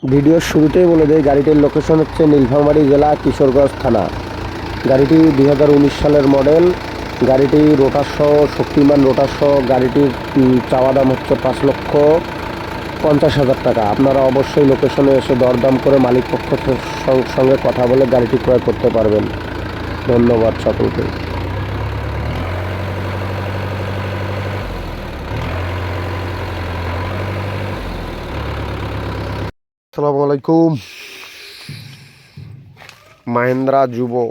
ভিডিওর শুরুতেই বলে দেয় গাড়িটির লোকেশন হচ্ছে নীলফামারী জেলা কিশোরগঞ্জ থানা। গাড়িটি 2019 সালের মডেল। গাড়িটি রোটার সহ, শক্তিমান রোটার সহ। গাড়িটির চাওয়া দাম হচ্ছে 5,50,000 টাকা। আপনারা অবশ্যই লোকেশনে এসে দরদাম করে মালিক পক্ষের সঙ্গে কথা বলে গাড়িটি ক্রয় করতে পারবেন। ধন্যবাদ সকলকে। আসসালামু আলাইকুম। মাহিন্দ্রা যুবো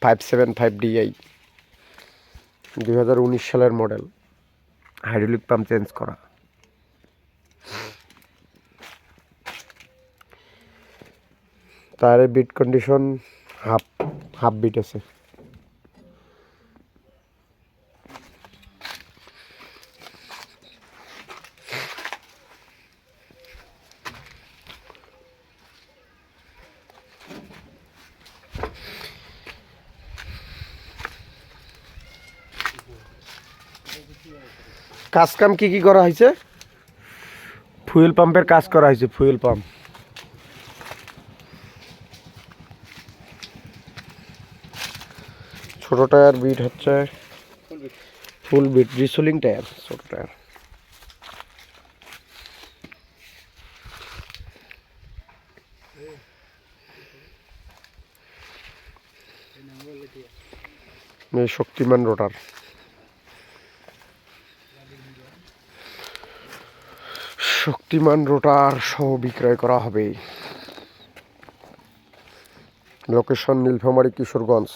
575DI 2019 সালের মডেল। হাইড্রোলিক পাম্প চেঞ্জ করা। টায়ারের বিট কন্ডিশন হাফ বিট আছে। কাজ কাম কি করা হয়েছে? ফুয়েল পাম্পের কাজ করা হয়েছে। ফুয়েল পাম্প ছোট টায়ার বিট হচ্ছে ফুল বিট। রিসোলিং টায়ার, ছোট টায়ার। শক্তিমান রোটার। শক্তিমান রোটার সহ বিক্রয় করা হবে। লোকেশন নীলফামারী কিশোরগঞ্জ।